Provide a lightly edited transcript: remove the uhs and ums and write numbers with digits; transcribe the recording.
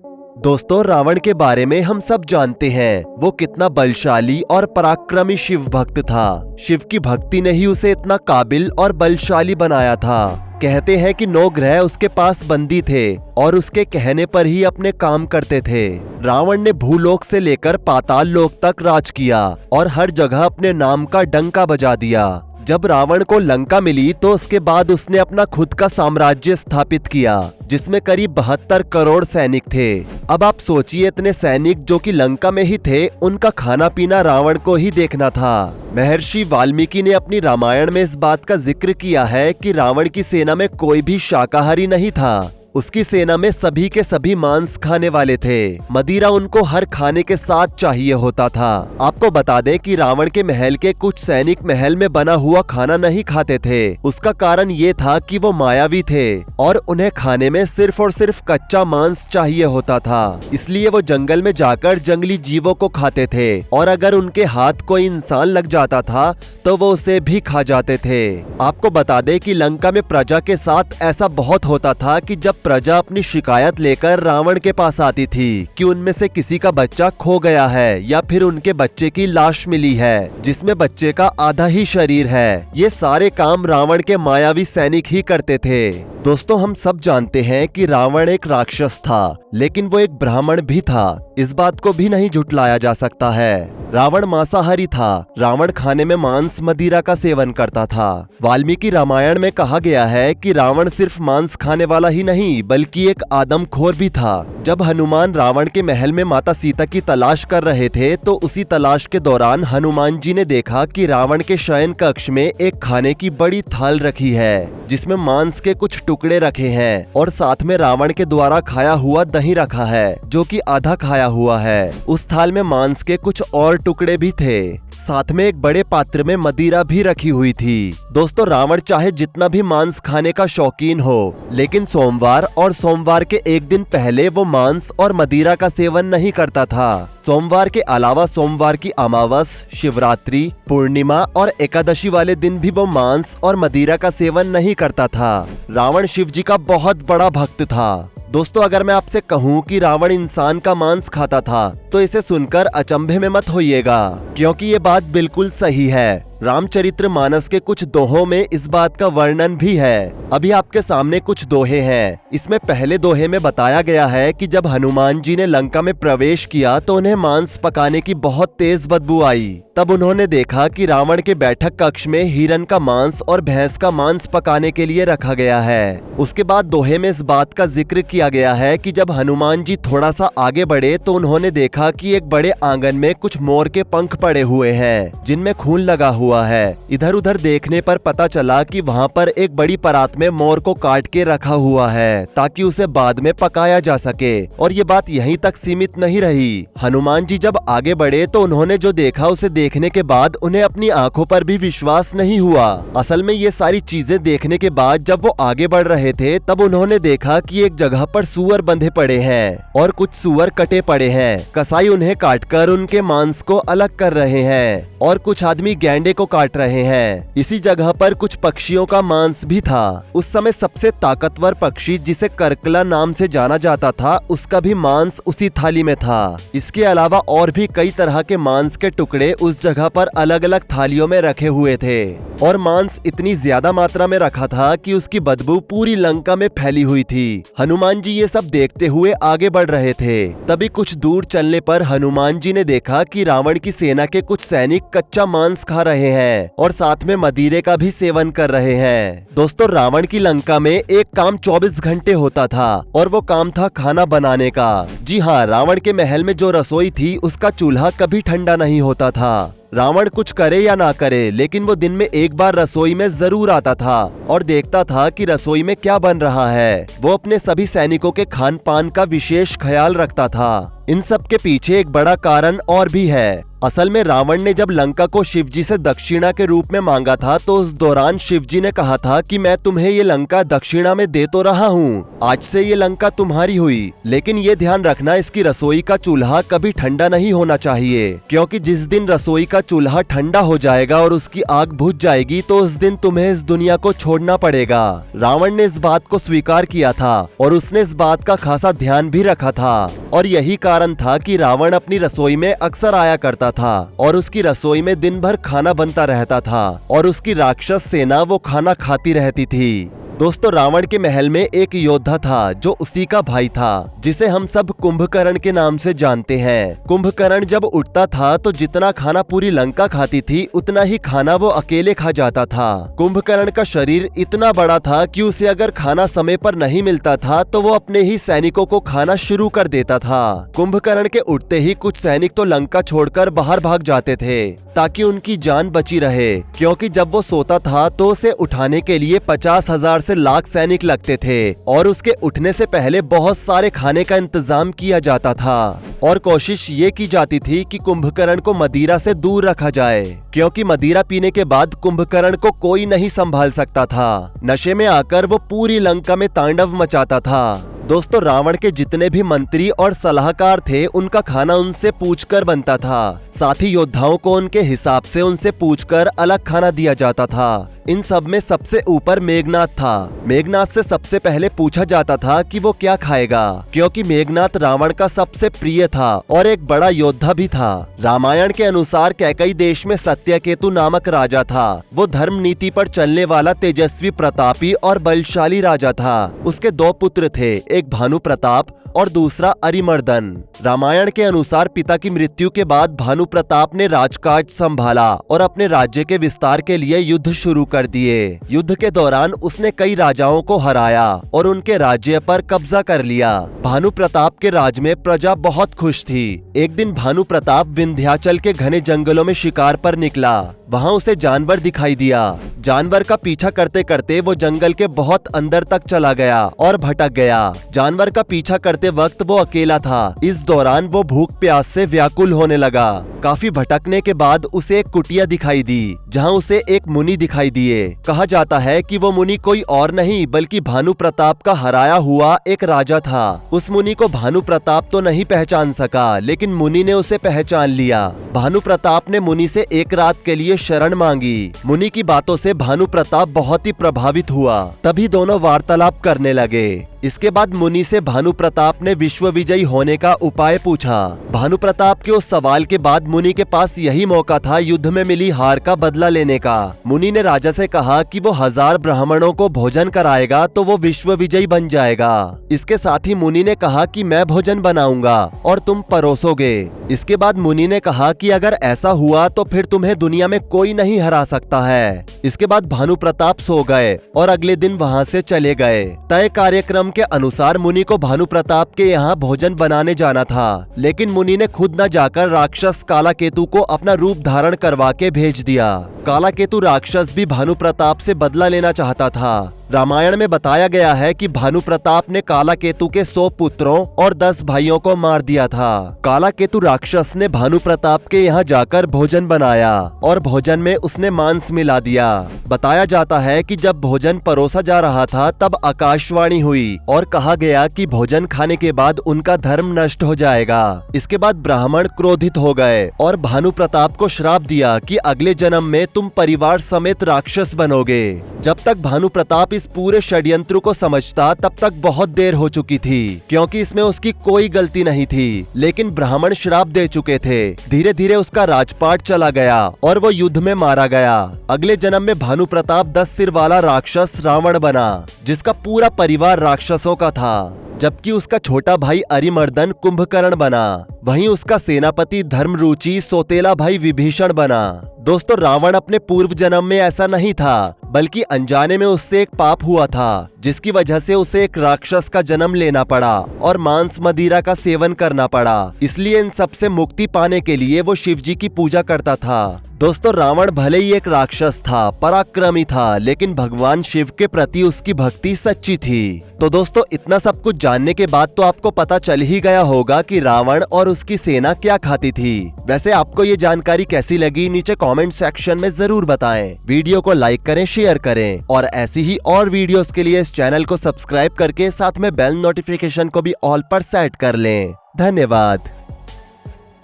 दोस्तों, रावण के बारे में हम सब जानते हैं। वो कितना बलशाली और पराक्रमी शिव भक्त था। शिव की भक्ति ने ही उसे इतना काबिल और बलशाली बनाया था। कहते हैं कि 9 ग्रह उसके पास बंदी थे और उसके कहने पर ही अपने काम करते थे। रावण ने भूलोक से लेकर पाताल लोक तक राज किया और हर जगह अपने नाम का डंका बजा दिया। जब रावण को लंका मिली तो उसके बाद उसने अपना खुद का साम्राज्य स्थापित किया, जिसमें करीब 72 करोड़ सैनिक थे। अब आप सोचिए, इतने सैनिक जो कि लंका में ही थे, उनका खाना पीना रावण को ही देखना था। महर्षि वाल्मीकि ने अपनी रामायण में इस बात का जिक्र किया है कि रावण की सेना में कोई भी शाकाहारी नहीं था। उसकी सेना में सभी के सभी मांस खाने वाले थे। मदिरा उनको हर खाने के साथ चाहिए होता था। आपको बता दें कि रावण के महल के कुछ सैनिक महल में बना हुआ खाना नहीं खाते थे। उसका कारण ये था कि वो मायावी थे और उन्हें खाने में सिर्फ और सिर्फ कच्चा मांस चाहिए होता था। इसलिए वो जंगल में जाकर जंगली जीवों को खाते थे और अगर उनके हाथ कोई इंसान लग जाता था तो वो उसे भी खा जाते थे। आपको बता दें कि लंका में प्रजा के साथ ऐसा बहुत होता था कि जब प्रजा अपनी शिकायत लेकर रावण के पास आती थी कि उनमें से किसी का बच्चा खो गया है या फिर उनके बच्चे की लाश मिली है जिसमें बच्चे का आधा ही शरीर है, ये सारे काम रावण के मायावी सैनिक ही करते थे। दोस्तों, हम सब जानते हैं कि रावण एक राक्षस था, लेकिन वो एक ब्राह्मण भी था। इस बात को भी नहीं झुटलाया जा सकता है। रावण मांसाहारी था। रावण खाने में मांस मदिरा का सेवन करता था। वाल्मीकि रामायण में कहा गया है कि रावण सिर्फ मांस खाने वाला ही नहीं बल्कि एक आदमखोर भी था। जब हनुमान रावण के महल में माता सीता की तलाश कर रहे थे तो उसी तलाश के दौरान हनुमान जी ने देखा कि रावण के शयन कक्ष में एक खाने की बड़ी थाल रखी है जिसमें मांस के कुछ टुकड़े रखे हैं और साथ में रावण के द्वारा खाया हुआ दही रखा है जो कि आधा खाया हुआ है। उस थाल में मांस के कुछ और टुकड़े भी थे। साथ में एक बड़े पात्र में मदिरा भी रखी हुई थी। दोस्तों, रावण चाहे जितना भी मांस खाने का शौकीन हो, लेकिन सोमवार और सोमवार के एक दिन पहले वो मांस और मदिरा का सेवन नहीं करता था। सोमवार के अलावा सोमवार की अमावस, शिवरात्रि, पूर्णिमा और एकादशी वाले दिन भी वो मांस और मदिरा का सेवन नहीं करता था। रावण शिव जी का बहुत बड़ा भक्त था। दोस्तों, अगर मैं आपसे कहूँ कि रावण इंसान का मांस खाता था तो इसे सुनकर अचंभे में मत होइएगा, क्योंकि ये बात बिल्कुल सही है। रामचरितमानस के कुछ दोहों में इस बात का वर्णन भी है। अभी आपके सामने कुछ दोहे हैं। इसमें पहले दोहे में बताया गया है कि जब हनुमान जी ने लंका में प्रवेश किया तो उन्हें मांस पकाने की बहुत तेज बदबू आई। तब उन्होंने देखा कि रावण के बैठक कक्ष में हिरन का मांस और भैंस का मांस पकाने के लिए रखा गया है। उसके बाद दोहे में इस बात का जिक्र किया गया है कि जब हनुमान जी थोड़ा सा आगे बढ़े तो उन्होंने देखा कि एक बड़े आंगन में कुछ मोर के पंख पड़े हुए हैं जिनमें खून लगा हुआ है। इधर उधर देखने पर पता चला कि वहाँ पर एक बड़ी परात में मोर को काट के रखा हुआ है ताकि उसे बाद में पकाया जा सके। और ये बात यहीं तक सीमित नहीं रही। हनुमान जी जब आगे बढ़े तो उन्होंने जो देखा उसे देखने के बाद उन्हें अपनी आंखों पर भी विश्वास नहीं हुआ। असल में ये सारी चीजें देखने के बाद जब वो आगे बढ़ रहे थे तब उन्होंने देखा कि एक जगह पर सूअर बंधे पड़े हैं और कुछ सूअर कटे पड़े हैं। कसाई उन्हें काटकर उनके मांस को अलग कर रहे हैं और कुछ आदमी गैंडे को काट रहे हैं। इसी जगह पर कुछ पक्षियों का मांस भी था। उस समय सबसे ताकतवर पक्षी जिसे करकला नाम से जाना जाता था, उसका भी मांस उसी थाली में था। इसके अलावा और भी कई तरह के मांस के टुकड़े उस जगह पर अलग अलग थालियों में रखे हुए थे और मांस इतनी ज्यादा मात्रा में रखा था कि उसकी बदबू पूरी लंका में फैली हुई थी। हनुमान जी ये सब देखते हुए आगे बढ़ रहे थे। तभी कुछ दूर चलने पर हनुमान जी ने देखा कि रावण की सेना के कुछ सैनिक कच्चा मांस खा रहे हैं और साथ में मदिरे का भी सेवन कर रहे हैं। दोस्तों, रावण की लंका में एक काम 24 घंटे होता था और वो काम था खाना बनाने का। जी हाँ, रावण के महल में जो रसोई थी उसका चूल्हा कभी ठंडा नहीं होता था। रावण कुछ करे या ना करे, लेकिन वो दिन में एक बार रसोई में जरूर आता था और देखता था कि रसोई में क्या बन रहा है। वो अपने सभी सैनिकों के खान पान का विशेष ख्याल रखता था। इन सब के पीछे एक बड़ा कारण और भी है। असल में रावण ने जब लंका को शिवजी से दक्षिणा के रूप में मांगा था तो उस दौरान शिवजी ने कहा था कि मैं तुम्हें ये लंका दक्षिणा में दे तो रहा हूँ, आज से ये लंका तुम्हारी हुई, लेकिन ये ध्यान रखना इसकी रसोई का चूल्हा कभी ठंडा नहीं होना चाहिए, क्योंकि जिस दिन रसोई का चूल्हा ठंडा हो जाएगा और उसकी आग बुझ जाएगी तो उस दिन तुम्हें इस दुनिया को छोड़ना पड़ेगा। रावण ने इस बात को स्वीकार किया था और उसने इस बात का खासा ध्यान भी रखा था और यही कारण था कि रावण अपनी रसोई में अक्सर आया करता था और उसकी रसोई में दिन भर खाना बनता रहता था और उसकी राक्षस सेना वो खाना खाती रहती थी। दोस्तों, रावण के महल में एक योद्धा था जो उसी का भाई था, जिसे हम सब कुंभकर्ण के नाम से जानते हैं। कुंभकर्ण जब उठता था तो जितना खाना पूरी लंका खाती थी उतना ही खाना वो अकेले खा जाता था। कुंभकर्ण का शरीर इतना बड़ा था कि उसे अगर खाना समय पर नहीं मिलता था तो वो अपने ही सैनिकों को खाना शुरू कर देता था। कुंभकर्ण के उठते ही कुछ सैनिक तो लंका छोड़कर बाहर भाग जाते थे ताकि उनकी जान बची रहे, क्योंकि जब वो सोता था तो उसे उठाने के लिए 50,000 से लाख सैनिक लगते थे और उसके उठने से पहले बहुत सारे खाने का इंतजाम किया जाता था और कोशिश ये की जाती थी कि कुंभकर्ण को मदिरा से दूर रखा जाए, क्योंकि मदिरा पीने के बाद कुंभकर्ण को कोई नहीं संभाल सकता था। नशे में आकर वो पूरी लंका में तांडव मचाता था। दोस्तों, रावण के जितने भी मंत्री और सलाहकार थे उनका खाना उनसे पूछकर बनता था, साथ ही योद्धाओं को उनके हिसाब से उनसे पूछकर अलग खाना दिया जाता था। इन सब में सबसे ऊपर मेघनाथ था। मेघनाथ से सबसे पहले पूछा जाता था कि वो क्या खाएगा, क्योंकि मेघनाथ रावण का सबसे प्रिय था और एक बड़ा योद्धा भी था। रामायण के अनुसार कैकई देश में सत्यकेतु नामक राजा था। वो धर्म नीति पर चलने वाला तेजस्वी, प्रतापी और बलशाली राजा था। उसके 2 पुत्र थे, एक भानु प्रताप और दूसरा अरिमर्दन। रामायण के अनुसार पिता की मृत्यु के बाद भानु प्रताप ने राजकाज संभाला और अपने राज्य के विस्तार के लिए युद्ध शुरू कर दिए। युद्ध के दौरान उसने कई राजाओं को हराया और उनके राज्य पर कब्जा कर लिया। भानु प्रताप के राज में प्रजा बहुत खुश थी। एक दिन भानु प्रताप विंध्याचल के घने जंगलों में शिकार पर निकला। वहाँ उसे जानवर दिखाई दिया। जानवर का पीछा करते करते वो जंगल के बहुत अंदर तक चला गया और भटक गया। जानवर का पीछा करते वक्त वो अकेला था। इस दौरान वो भूख प्यास से व्याकुल होने लगा। काफी भटकने के बाद उसे एक कुटिया दिखाई दी, जहाँ उसे एक मुनि दिखाई दिए। कहा जाता है कि वो मुनि कोई और नहीं बल्कि भानु प्रताप का हराया हुआ एक राजा था। उस मुनि को भानु प्रताप तो नहीं पहचान सका, लेकिन मुनि ने उसे पहचान लिया। भानु प्रताप ने मुनि से एक रात के लिए शरण मांगी। मुनि की बातों से भानु प्रताप बहुत ही प्रभावित हुआ। तभी दोनों वार्तालाप करने लगे। इसके बाद मुनि से भानु प्रताप ने विश्व विजयी होने का उपाय पूछा। भानु प्रताप के उस सवाल के बाद मुनि के पास यही मौका था युद्ध में मिली हार का बदला लेने का। मुनि ने राजा से कहा कि वो 1000 ब्राह्मणों को भोजन कराएगा तो वो विश्व विजयी बन जाएगा। इसके साथ ही मुनि ने कहा कि मैं भोजन बनाऊंगा और तुम परोसोगे। इसके बाद मुनि ने कहा कि अगर ऐसा हुआ तो फिर तुम्हें दुनिया में कोई नहीं हरा सकता है। इसके बाद भानु प्रताप सो गए और अगले दिन वहाँ से चले गए। तय कार्यक्रम के अनुसार मुनि को भानु प्रताप के यहाँ भोजन बनाने जाना था, लेकिन मुनि ने खुद न जाकर राक्षस कालाकेतु को अपना रूप धारण करवा के भेज दिया। कालाकेतु राक्षस भी भानु प्रताप से बदला लेना चाहता था। रामायण में बताया गया है कि भानु प्रताप ने कालाकेतु के 100 पुत्रों और 10 भाइयों को मार दिया था। कालाकेतु राक्षस ने भानु प्रताप के यहाँ जाकर भोजन बनाया और भोजन में उसने मांस मिला दिया। बताया जाता है कि जब भोजन परोसा जा रहा था तब आकाशवाणी हुई और कहा गया कि भोजन खाने के बाद उनका धर्म नष्ट हो जाएगा। इसके बाद ब्राह्मण क्रोधित हो गए और भानु प्रताप को श्राप दिया कि अगले जन्म में तुम परिवार समेत राक्षस बनोगे। जब तक भानु प्रताप इस पूरे षड्यंत्र को समझता तब तक बहुत देर हो चुकी थी, क्योंकि इसमें उसकी कोई गलती नहीं थी। लेकिन ब्राह्मण श्राप दे चुके थे। धीरे धीरे उसका राजपाट चला गया और वो युद्ध में मारा गया। अगले जन्म में भानु प्रताप 10 सिर वाला राक्षस रावण बना, जिसका पूरा परिवार राक्षसों का था, जबकि उसका छोटा भाई अरिमर्दन कुंभकर्ण बना। वहीं उसका सेनापति धर्मरुचि सौतेला भाई विभीषण बना। दोस्तों, रावण अपने पूर्व जन्म में ऐसा नहीं था, बल्कि अनजाने में उससे एक पाप हुआ था, जिसकी वजह से उसे एक राक्षस का जन्म लेना पड़ा और मांस मदिरा का सेवन करना पड़ा। इसलिए इन सब से मुक्ति पाने के लिए वो शिवजी की पूजा करता था। दोस्तों, रावण भले ही एक राक्षस था, पराक्रमी था, लेकिन भगवान शिव के प्रति उसकी भक्ति सच्ची थी। तो दोस्तों, इतना सब कुछ जानने के बाद तो आपको पता चल ही गया होगा कि रावण और उसकी सेना क्या खाती थी। वैसे आपको ये जानकारी कैसी लगी नीचे कमेंट सेक्शन में जरूर बताएं। वीडियो को लाइक करें, शेयर करें और ऐसी ही और वीडियोस के लिए इस चैनल को सब्सक्राइब करके साथ में बेल नोटिफिकेशन को भी ऑल पर सेट कर लें। धन्यवाद।